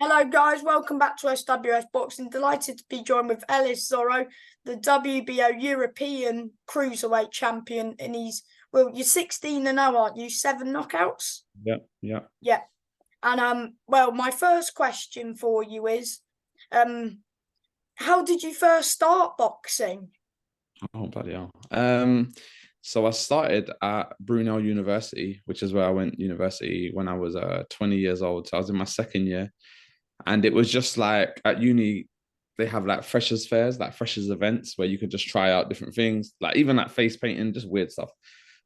Hello, guys. Welcome back to SWS Boxing. Delighted to be joined with Ellis Zorro, the WBO European Cruiserweight Champion. And you're 16 and 0, aren't you? 7 knockouts? Yeah, yeah. Yeah. And, my first question for you is, um, how did you first start boxing? Oh, bloody hell. So I started at Brunel University, which is where I went university when I was 20 years old. So I was in my second year. And it was just like at uni, they have like freshers fairs, like freshers events where you could just try out different things, like even like face painting, just weird stuff.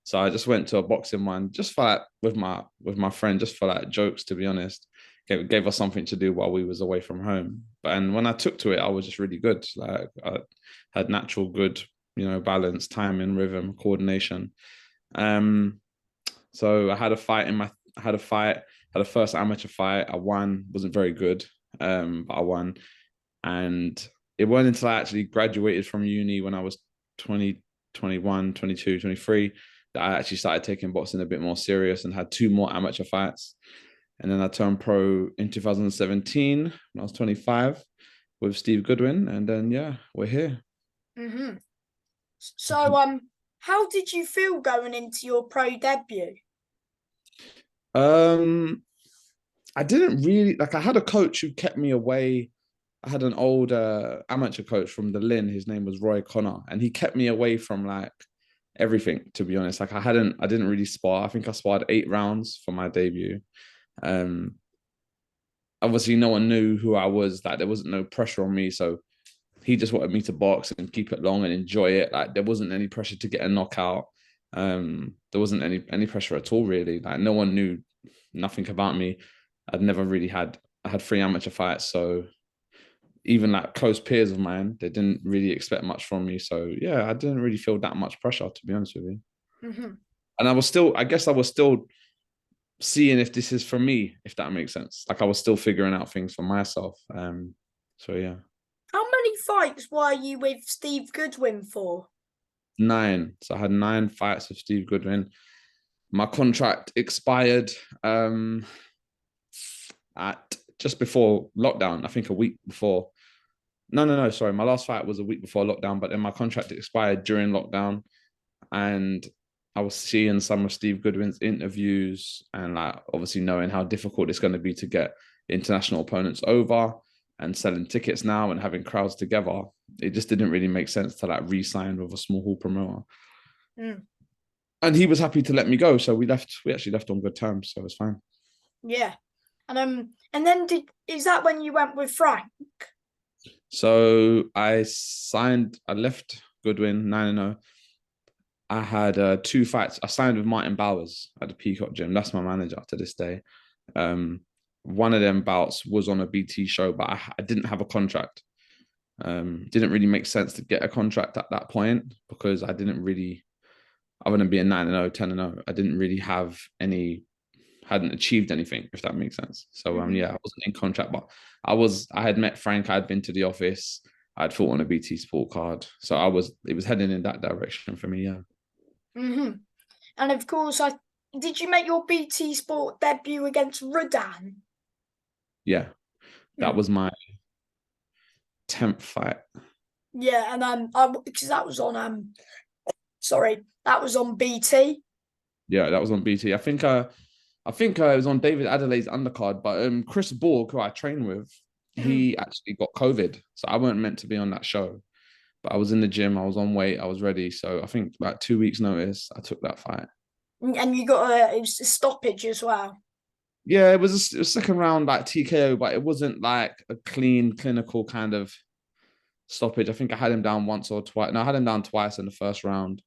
So I just went to a boxing one just for like with my friend, just for like jokes, to be honest. Gave us something to do while we was away from home. And when I took to it, I was just really good. Like I had natural good, balance, timing, rhythm, coordination. Um, so I had a fight, had a first amateur fight. I won, wasn't very good, but I won. And it wasn't until I actually graduated from uni when I was 20, 21, 22, 23 that I actually started taking boxing a bit more serious and had two more amateur fights. And then I turned pro in 2017 when I was 25 with Steve Goodwin. And then, yeah, we're here. Hmm. So, how did you feel going into your pro debut? Um, I didn't really like. I had a coach who kept me away. I had an old amateur coach from the Lynn. His name was Roy Connor, and he kept me away from like everything. To be honest, like I didn't really spar. I think I sparred 8 rounds for my debut. Um, Obviously, no one knew who I was. Like there wasn't no pressure on me, so he just wanted me to box and keep it long and enjoy it. Like there wasn't any pressure to get a knockout. There wasn't any pressure at all, really. Like no one knew nothing about me. I'd never really had I had 3 amateur fights, so even like close peers of mine, they didn't really expect much from me. So yeah, I didn't really feel that much pressure, to be honest with you. Hmm. And I guess I was still seeing if this is for me, if that makes sense. Like I was still figuring out things for myself. So yeah. How many fights were you with Steve Goodwin for? 9. So I had 9 fights with Steve Goodwin. My contract expired at just before lockdown. I think a week before. No, no, no. Sorry, my last fight was a week before lockdown, but then my contract expired during lockdown, and I was seeing some of Steve Goodwin's interviews, and like obviously knowing how difficult it's going to be to get international opponents over, and selling tickets now and having crowds together. It just didn't really make sense to like re-sign with a small hall promoter. Mm. And he was happy to let me go, so we left. We actually left on good terms, so it was fine. Yeah. And then is that when you went with Frank? So I left Goodwin 9-0. I had 2 fights. I signed with Martin Bowers at the Peacock Gym. That's my manager to this day. Um, one of them bouts was on a BT show, but I didn't have a contract. Didn't really make sense to get a contract at that point because I didn't really, other than being 9-0, 10-0, I didn't really have hadn't achieved anything, if that makes sense. So Hmm. yeah, I wasn't in contract, but I had met Frank, I had been to the office, I'd fought on a BT sport card. So it was heading in that direction for me, yeah. Hmm. And of course, I did you make your BT Sport debut against Rudan? Yeah. That Mm. was my 10th fight. Yeah, and because that was on that was on BT. Yeah, that was on BT. I think it was on David Adelaide's undercard, but Chris Borg, who I train with, Mm. he actually got COVID. So I weren't meant to be on that show. But I was in the gym, I was on weight, I was ready. So I think like 2 weeks notice, I took that fight. And you got it was a stoppage as well. Yeah, it was second round like TKO, but it wasn't like a clean, clinical kind of stoppage. I think I had him down once or twice. No, I had him down twice in the first round.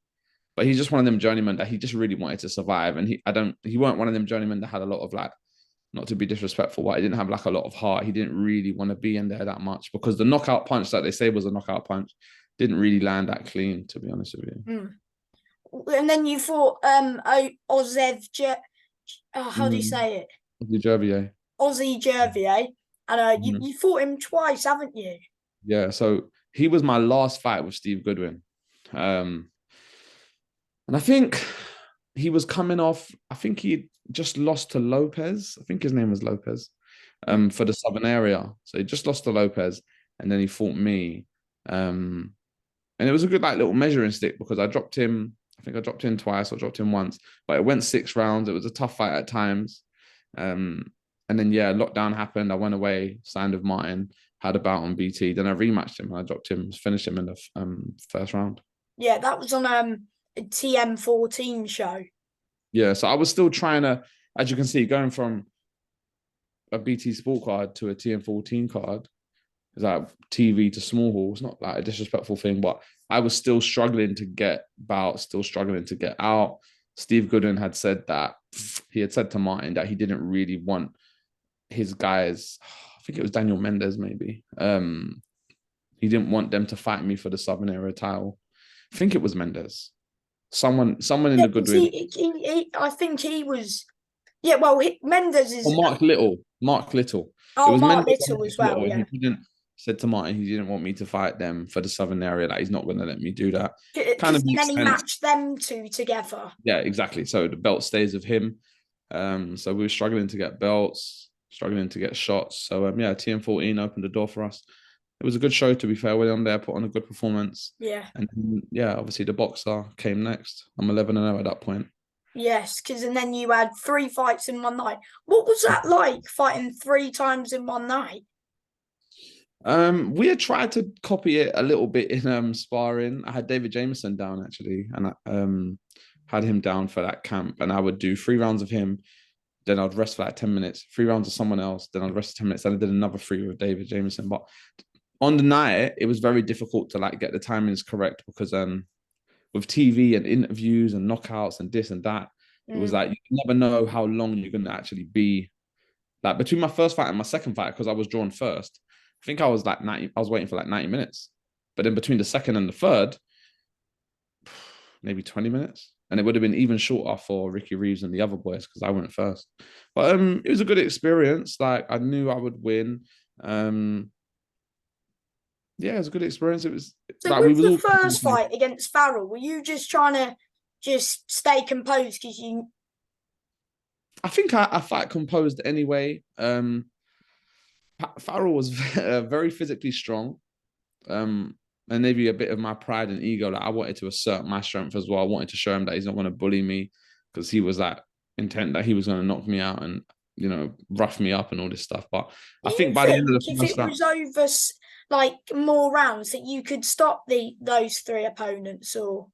But he's just one of them journeymen that he just really wanted to survive. And he weren't one of them journeymen that had a lot of like, not to be disrespectful, but he didn't have like a lot of heart. He didn't really want to be in there that much because the knockout punch that they say was a knockout punch didn't really land that clean, to be honest with you. Mm. And then you fought Ozev, how do you Mm. say it? Gervier. Ozzy Jervier. And Mhm. you fought him twice, haven't you? Yeah, so he was my last fight with Steve Goodwin. Um, and I think he was coming off, I think he just lost to Lopez. I think his name was Lopez. for the Southern area. So he just lost to Lopez, and then he fought me. And it was a good like little measuring stick because I dropped him. I think I dropped him twice or dropped him once, but it went 6 rounds. It was a tough fight at times. And then yeah, lockdown happened. I went away, signed with Martin, had a bout on BT. Then I rematched him and I dropped him, finished him in the first round. Yeah, that was on a TM14 show. Yeah, so I was still trying to, as you can see, going from a BT Sport card to a TM14 card. It's like TV to small hall. It's not like a disrespectful thing, but I was still struggling to get bouts, still struggling to get out. Steve Gooden had said that he had said to Martin that he didn't really want his guys. I think it was Daniel Mendes, maybe. He didn't want them to fight me for the Southern Area title. I think it was Mendes. Someone in the good way. I think he was. Yeah, well, Mendes is. Or Mark Little. Mark Little. Oh, it was Mark Mendes Little as well. Yeah. He said to Martin he didn't want me to fight them for the Southern Area. That he's not going to let me do that. Kind of. And then he matched them two together. Yeah, exactly. So the belt stays with him. So we were struggling to get belts, struggling to get shots. So yeah, TM14 opened the door for us. It was a good show, to be fair. We went on there, put on a good performance. Yeah. And yeah, obviously the boxer came next. I'm 11-0 at that point. Yes, and then you had 3 fights in one night. What was that like, fighting 3 times in one night? We had tried to copy it a little bit in sparring. I had David Jameson down actually, and I had him down for that camp, and I would do 3 rounds of him, then I'd rest for like 10 minutes, 3 rounds of someone else, then I'd rest for 10 minutes, and I did another 3 with David Jameson. But on the night, it was very difficult to like get the timings correct because with TV and interviews and knockouts and this and that, it was like you never know how long you're gonna actually be. Like between my first fight and my second fight, because I was drawn first, I think I was like 90. I was waiting for like 90 minutes, but then between the second and the third, maybe 20 minutes, and it would have been even shorter for Ricky Reeves and the other boys because I went first. But it was a good experience. Like I knew I would win. Yeah, it was a good experience. It was so like with the first fight against Farrell, were you just trying to just stay composed because you? I think I fight composed anyway. Farrell was very physically strong, and maybe a bit of my pride and ego. Like I wanted to assert my strength as well. I wanted to show him that he's not going to bully me because he was like intent that he was going to knock me out and rough me up and all this stuff. But I think by the end of the if it was over like more rounds that you could stop those 3 opponents or.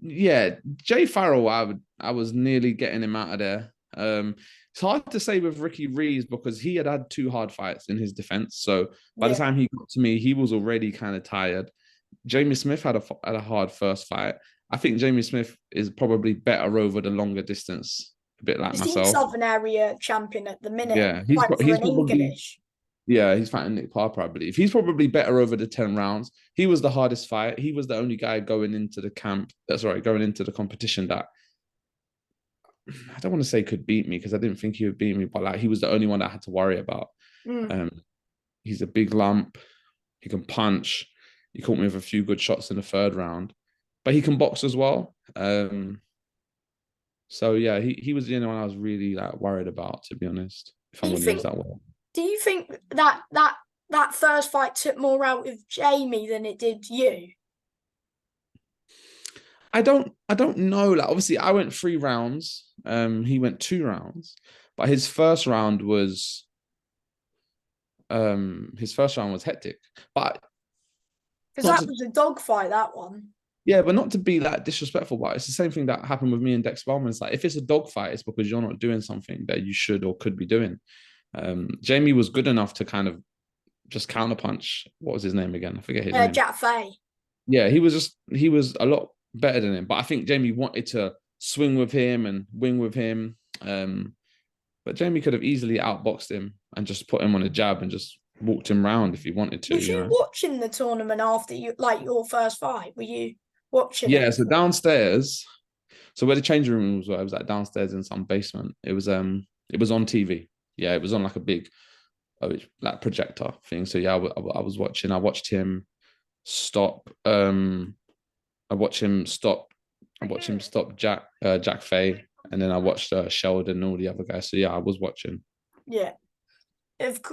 Yeah, Jay Farrell, I was nearly getting him out of there. It's hard to say with Ricky Reeves because he had 2 hard fights in his defense. So by the time he got to me, he was already kind of tired. Jamie Smith had a hard first fight. I think Jamie Smith is probably better over the longer distance, a bit like myself. He's Southern Area champion at the minute. Yeah, he's probably English. Yeah, he's fighting Nick Parker, I believe. He's probably better over the 10 rounds. He was the hardest fight. He was the only guy going into the competition that I don't want to say could beat me because I didn't think he would beat me, but like he was the only one that I had to worry about. He's a big lump. He can punch. He caught me with a few good shots in the 3rd round, but he can box as well. So yeah, he was the only one I was really like worried about, to be honest. If I'm going to use that word. Do you think that first fight took more out of Jamie than it did you? I don't know. Like obviously I went 3 rounds. He went 2 rounds. But his first round was hectic. But because that was a dogfight, that one. Yeah, but not to be that disrespectful, but it's the same thing that happened with me and Dex Bowman. It's like if it's a dogfight, it's because you're not doing something that you should or could be doing. Jamie was good enough to kind of just counterpunch. What was his name again? I forget his name. Jack Fay. Yeah, he was a lot better than him. But I think Jamie wanted to swing with him and wing with him. But Jamie could have easily outboxed him and just put him on a jab and just walked him round if he wanted to. Was you watching the tournament after your first fight? Were you watching? Yeah, so downstairs. So where the changing rooms were, it was like downstairs in some basement. It was on TV. Yeah, it was on like a big like projector thing. So yeah, I was watching. I watched him stop. I watched him stop Jack Fay. and then I watched Sheldon and all the other guys. So yeah, I was watching. Yeah.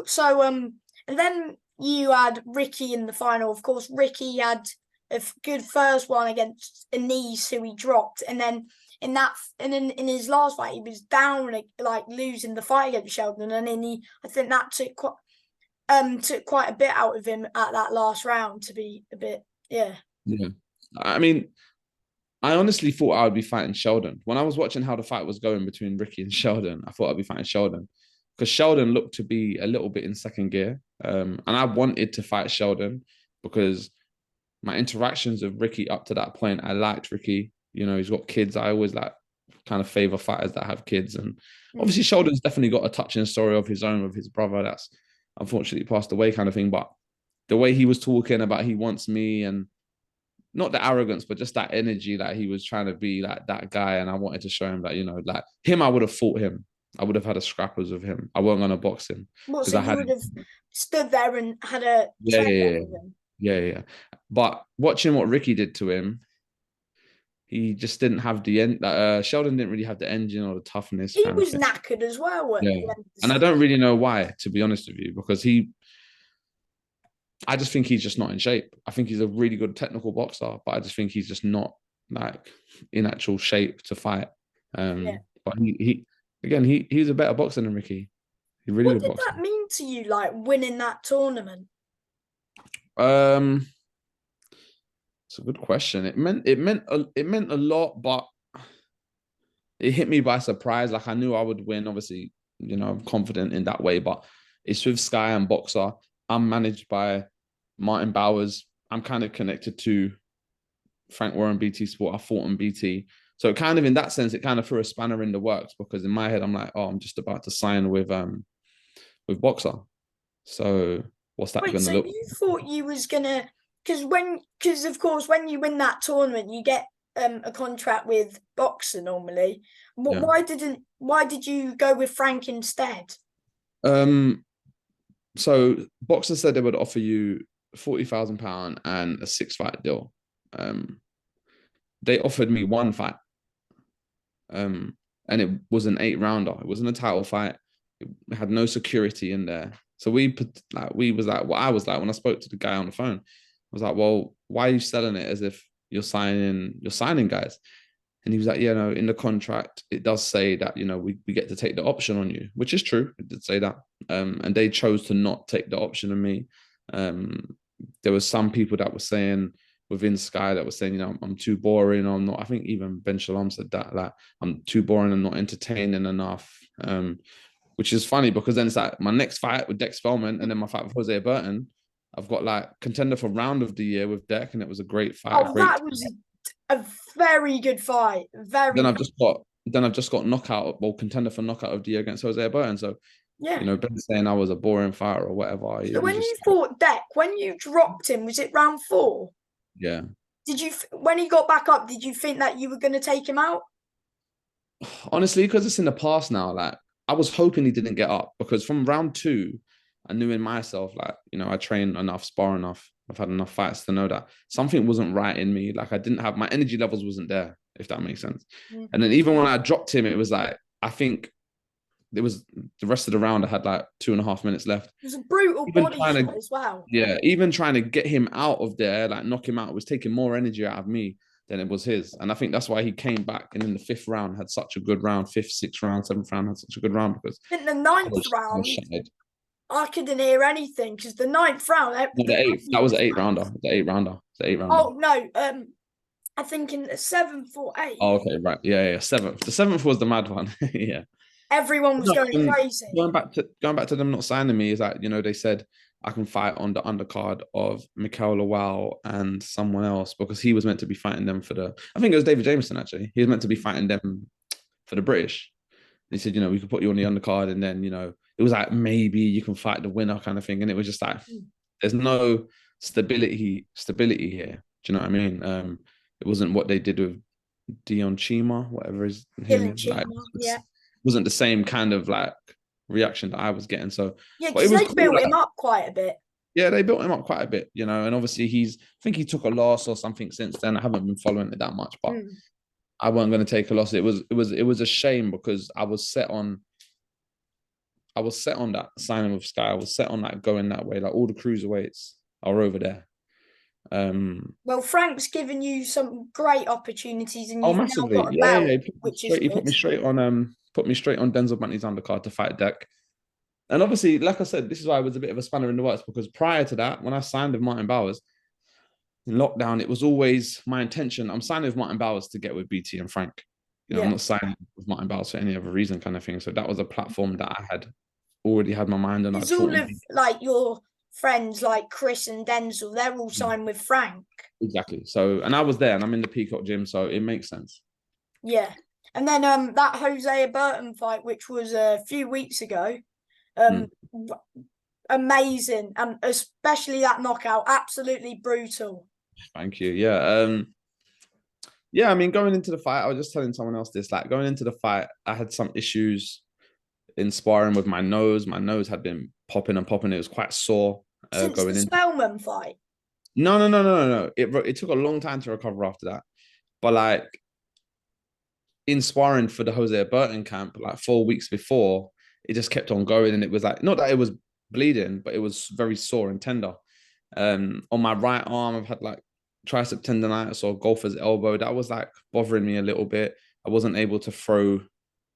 So and then you had Ricky in the final. Of course, Ricky had a good first one against Ellis, who he dropped, and then in his last fight, he was down, like losing the fight against Sheldon, and then I think that took quite a bit out of him at that last round to be a bit, yeah. Yeah, I mean, I honestly thought I would be fighting Sheldon. When I was watching how the fight was going between Ricky and Sheldon, I thought I'd be fighting Sheldon because Sheldon looked to be a little bit in second gear. And I wanted to fight Sheldon because my interactions with Ricky up to that point, I liked Ricky. You know, he's got kids. I always like kind of favor fighters that have kids. And obviously, Sheldon's definitely got a touching story of his own with his brother that's unfortunately passed away, kind of thing. But the way he was talking about he wants me, and not the arrogance, but just that energy that he was trying to be like that guy. And I wanted to show him that, you know, like him, I would have fought him. I would have had a scrappers with him. I wasn't going to box him. Well, so you would have stood there and had a yeah. But watching what Ricky did to him, he just didn't have the end. Sheldon didn't really have the engine or the toughness. He was knackered as well. Yeah, and I don't really know why, to be honest with you, because I just think he's just not in shape. I think he's a really good technical boxer, but I just think he's just not like in actual shape to fight. But he's a better boxer than Ricky. He's really good boxer. What did that mean to you, like winning that tournament? It's a good question. It meant a lot, but it hit me by surprise. Like I knew I would win. Obviously, you know, I'm confident in that way, but it's with Sky and Boxer. I'm managed by Martin Bowers. I'm kind of connected to Frank Warren BT Sport. I fought on BT. So kind of in that sense, it kind of threw a spanner in the works because in my head, I'm like, oh, I'm just about to sign with Boxer. So what's that going to look like? You thought you was going to, because of course, when you win that tournament, you get a contract with Boxer normally. Yeah. Why did you go with Frank instead? So Boxer said they would offer you £40,000 and a 6-fight deal. They offered me one fight. And it was an 8-rounder. It wasn't a title fight. It had no security in there. So I was like, when I spoke to the guy on the phone, I was like, well, why are you selling it as if you're signing guys? And he was like, yeah, no, in the contract, it does say that, you know, we get to take the option on you, which is true. It did say that. And they chose to not take the option on me. There was some people that were saying within Sky that were saying, you know, I'm too boring. Or I'm not. I think even Ben Shalom said that, like, I'm too boring and not entertaining enough. Which is funny because then it's like my next fight with Dex Spellman and then my fight with Jose Burton. I've got like contender for round of the year with Deck, and it was a great fight. That was a very good fight. Then I've just got knockout, well, contender for knockout of the year against Jose Burton. So yeah, you know, Ben saying I was a boring fighter or whatever. So when you fought Deck, when you dropped him, was it round 4? Yeah. When he got back up, did you think that you were going to take him out? Honestly, because it's in the past now, like I was hoping he didn't get up because from round 2, I knew in myself, like, you know, I train enough, spar enough. I've had enough fights to know that something wasn't right in me. Like I didn't have, my energy levels wasn't there, if that makes sense. Mm-hmm. And then even when I dropped him, it was like, I think it was the rest of the round, I had like 2.5 minutes left. It was a brutal body shot as well. Yeah, even trying to get him out of there, like knock him out, was taking more energy out of me than it was his. And I think that's why he came back and in the 5th round had such a good round, 5th, 6th round, 7th round had such a good round because in the 9th round, I couldn't hear anything because the 9th round. That was an 8-rounder. The 8-rounder. Oh no, I think in the 7th or 8th. Oh, okay, right. Yeah, 7th. The 7th was the mad one. Yeah. Everyone was going crazy. Going back to them not signing me is that, you know, they said I can fight on the undercard of Mikael Lawal and someone else because he was meant to be fighting them I think it was David Jameson actually. He was meant to be fighting them for the British. They said, you know, we could put you on the undercard and then, you know, it was like maybe you can fight the winner kind of thing. And it was just like, there's no stability here. Do you know what I mean? It wasn't what they did with Dion Chima, whatever his name is. Like, yeah. Wasn't the same kind of like reaction that I was getting. So yeah, because they built him up quite a bit. Yeah, they built him up quite a bit, you know, and obviously I think he took a loss or something since then. I haven't been following it that much, but I wasn't going to take a loss. It was a shame because I was set on that signing with Sky. I was set on that going that way. Like all the cruiserweights are over there. Well, Frank's given you some great opportunities, and Oh, you've now massively. got a Yeah, yeah, belt, yeah. which is He put good. me straight on Denzel Bunty's undercard to fight Deck. And obviously, like I said, this is why I was a bit of a spanner in the works because prior to that, when I signed with Martin Bowers in lockdown, it was always my intention. I'm signing with Martin Bowers to get with BT and Frank. I'm Yeah, not signing with Martin Bowers for any other reason, kind of thing. So that was a platform that I had already had my mind on. I'd because fought all on of like your friends, like Chris and Denzel, they're all signed with Frank. exactly. So, and I was there, and I'm in the Peacock gym, so it makes sense. Yeah, and then that Hosea Burton fight, which was a few weeks ago, Mm. um, amazing, and especially that knockout, absolutely brutal. Thank you. Yeah. Yeah. I mean, going into the fight, I was just telling someone else this. Like going into the fight, I had some issues in sparring with my nose. My nose had been popping and popping. It was quite sore Since the going in. Spellman fight. No, no, no, no, no, no. It took a long time to recover after that. But like in sparring for the Hosea Burton camp, like 4 weeks before, it just kept on going, and it was like not that it was bleeding, but it was very sore and tender. On my right arm, I've had like tricep tendonitis or golfer's elbow. That was like bothering me a little bit. I wasn't able to throw.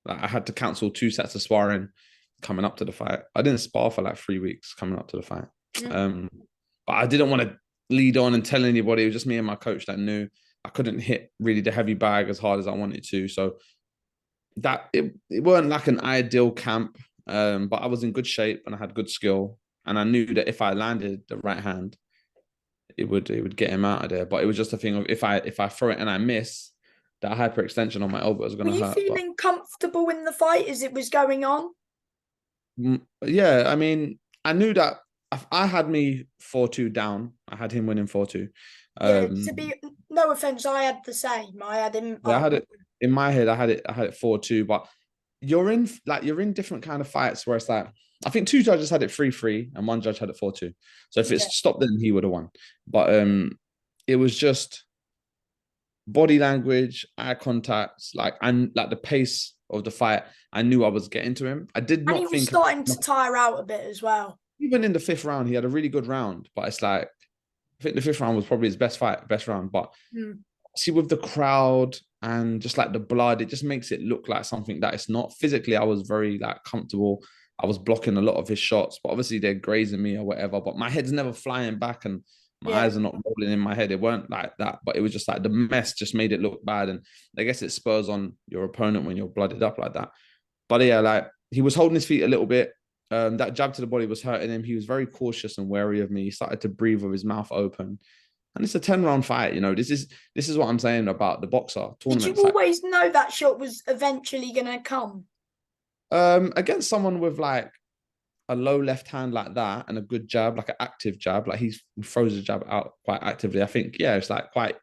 Like I had to cancel 2 sets of sparring coming up to the fight. I didn't spar for like 3 weeks coming up to the fight. Mm. Um, but I didn't want to lead on and tell anybody. It was just me and my coach that knew I couldn't hit really the heavy bag as hard as I wanted to. So that it weren't like an ideal camp, but I was in good shape and I had good skill. And I knew that if I landed the right hand, it would get him out of there. But it was just a thing of if I throw it and I miss, that hyperextension on my elbow is Were gonna you hurt. But feeling comfortable in the fight as it was going on? yeah, I mean, I knew that I had me 4-2 down. I had him winning 4-2. Yeah, Um, to be no offense, I had the same. I had him yeah, I up. had it in my head. I had it 4-2. But you're in different kind of fights where it's like I think two judges had it 3-3 and one judge had it 4-2. So if Yeah, it's stopped, then he would have won. But it was just body language, eye contact, and like the pace of the fight. I knew I was getting to him. I did and he not was think starting to tire out a bit as well. even in the fifth round, he had a really good round. But it's like I think the fifth round was probably his best round. But Mm. see, with the crowd and just like the blood, it just makes it look like something that it's not. Physically, I was very like comfortable. I was blocking a lot of his shots, but obviously they're grazing me or whatever. But my head's never flying back and my Yeah, eyes are not rolling in my head. It weren't like that, but it was just like the mess just made it look bad. And I guess it spurs on your opponent when you're blooded up like that. But yeah, like he was holding his feet a little bit. That jab to the body was hurting him. He was very cautious and wary of me. He started to breathe with his mouth open. And it's a 10 round fight. This is what I'm saying about the boxer did you tournaments. Like always know that shot was eventually going to come? against someone with like a low left hand like that and a good jab, like an active jab, like he throws the jab out quite actively. I think, yeah, it's like quite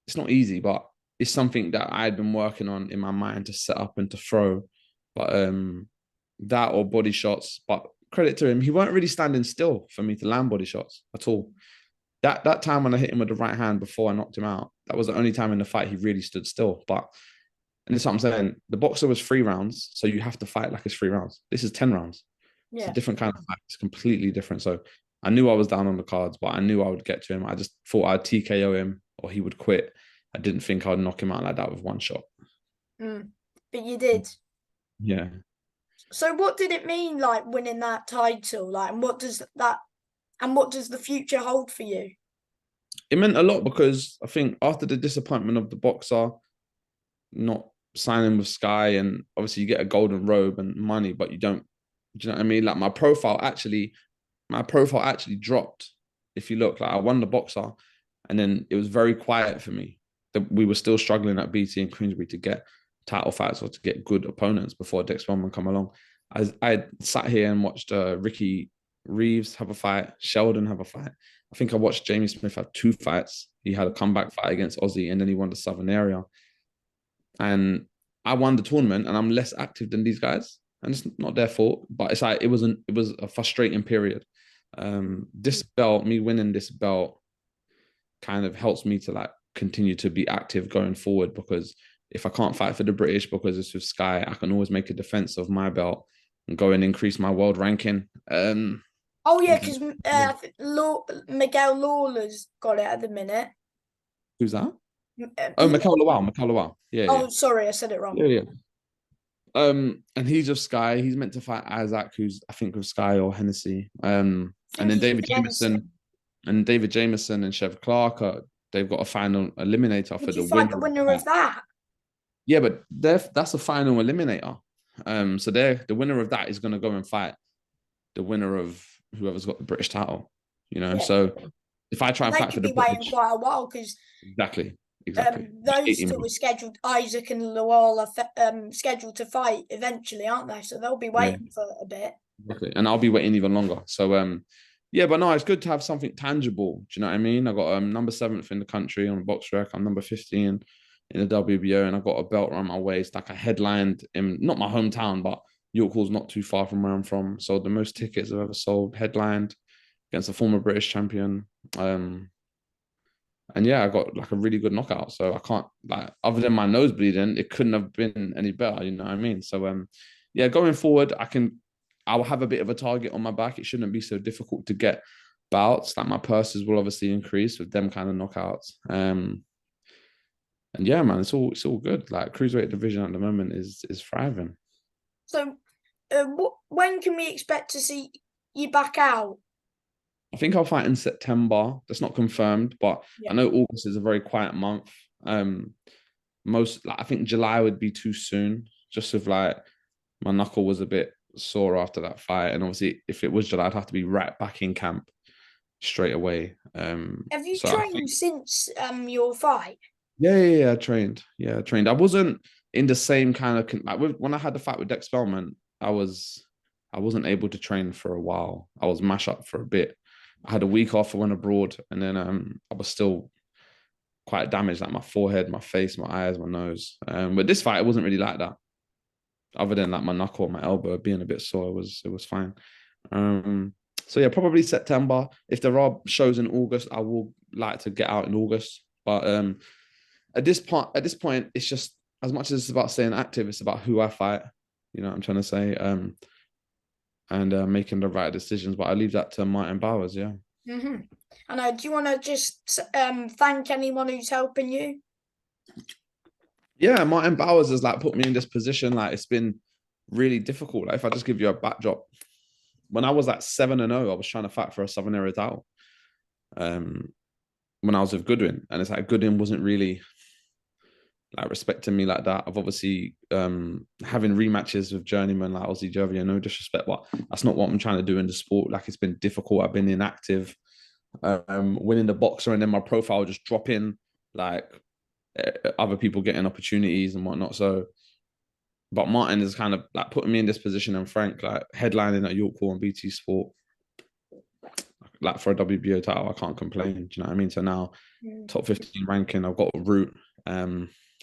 it's not easy, but it's something that I'd been working on in my mind to set up and to throw. But that or body shots. But credit to him, he weren't really standing still for me to land body shots at all. That time when I hit him with the right hand before I knocked him out, that was the only time in the fight he really stood still. But and that's what I'm saying. The boxer was 3 rounds, so you have to fight like it's 3 rounds. This is 10 rounds. It's a Yeah. different kind of fight. It's completely different. So I knew I was down on the cards, but I knew I would get to him. I just thought I'd TKO him or he would quit. I didn't think I'd knock him out like that with one shot. Mm. But you did. Yeah. So what did it mean, like winning that title? Like, and what does the future hold for you? It meant a lot because I think after the disappointment of the boxer not signing with Sky, and obviously you get a golden robe and money, but you don't, do you know what I mean? Like my profile actually dropped. If you look, like I won the boxer, and then it was very quiet for me. That we were still struggling at BT and Queensbury to get title fights or to get good opponents before Dex Bowman come along. I sat here and watched Ricky Reeves have a fight, Sheldon have a fight. I think I watched Jamie Smith have 2 fights. He had a comeback fight against Aussie, and then he won the Southern area. And I won the tournament, and I'm less active than these guys, and it's not their fault. But it's like it was a frustrating period. This belt, me winning this belt, kind of helps me to like continue to be active going forward, because if I can't fight for the British because it's with Sky, I can always make a defense of my belt and go and increase my world ranking. Oh yeah, because I think Miguel Lawler's got it at the minute. Who's that? Oh, He, Mikel Lawal. Mikel Lawal. Yeah, yeah, oh, sorry, I said it wrong. yeah, yeah. And he's of Sky. He's meant to fight Isaac, who's I think of Sky or Hennessy. And I think then he's David with Hennessy. Jameson and Chev Clark. They've got a final eliminator for Would the you fight winner the of winner that. of that? Yeah, but that's a final eliminator. So the winner of that is going to go and fight the winner of whoever's got the British title. Yeah. So if I try and They fight for could the be waiting British, quite a while because exactly. those two are scheduled. Isaac and Lawal are scheduled to fight eventually, aren't they? So they'll be waiting for a bit. Exactly. And I'll be waiting even longer. So yeah, but no, it's good to have something tangible. Do you know what I mean? I got number 7th in the country on the box rec. I'm number 15 in the WBO, and I got a belt around my waist. Like I headlined in not my hometown, but York Hall's not too far from where I'm from. Sold the most tickets I've ever sold. Headlined against a former British champion. And yeah, I got like a really good knockout. So I can't, like, other than my nose bleeding, it couldn't have been any better. You know what I mean? So yeah, going forward, I'll have a bit of a target on my back. It shouldn't be so difficult to get bouts. Like my purses will obviously increase with them kind of knockouts. And yeah, man, it's all good. Like cruiserweight division at the moment is thriving. So, when can we expect to see you back out? I think I'll fight in September. That's not confirmed, but Yeah. I know August is a very quiet month. I think July would be too soon, just with like my knuckle was a bit sore after that fight, and obviously if it was July, I'd have to be right back in camp straight away. Have you So trained since your fight? Yeah, I trained. Yeah, I trained. I wasn't in the same kind of like when I had the fight with Dex Spellman, I wasn't able to train for a while. I was mash up for a bit. I had a week off. I went abroad, and then I was still quite damaged, like my forehead, my face, my eyes, my nose. But this fight, it wasn't really like that. Other than like my knuckle, my elbow being a bit sore, it was fine. So yeah, probably September. If there are shows in August, I will like to get out in August. But at this point, it's just as much as it's about staying active, it's about who I fight. You know what I'm trying to say? And making the right decisions. But I leave that to Martin Bowers. Yeah. Mm-hmm. And do you want to just thank anyone who's helping you? Yeah, Martin Bowers has like put me in this position. Like it's been really difficult. Like if I just give you a backdrop, when I was like 7-0, I was trying to fight for a Southern area title. When I was with Goodwin, and it's like Goodwin wasn't really like respecting me like that. I've obviously having rematches with journeyman like Ozzy Jovian, no disrespect, but that's not what I'm trying to do in the sport. Like it's been difficult. I've been inactive, winning the boxer, and then my profile just dropping, like other people getting opportunities and whatnot. So, but Martin is kind of like putting me in this position, and Frank like headlining at York Hall and BT Sport, like for a WBO title, I can't complain. Do you know what I mean? So now, top 15 ranking, I've got a route.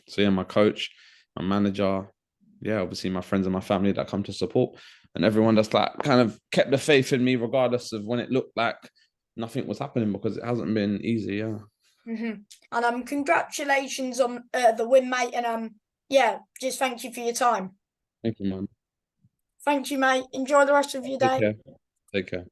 So yeah, my coach, my manager, yeah, obviously my friends and my family that come to support, and everyone that's like kind of kept the faith in me, regardless of when it looked like nothing was happening, because it hasn't been easy. Yeah. Mm-hmm. And congratulations on the win, mate. And yeah, just thank you for your time. Thank you, man. Thank you, mate. Enjoy the rest of your Take day. care. Take care.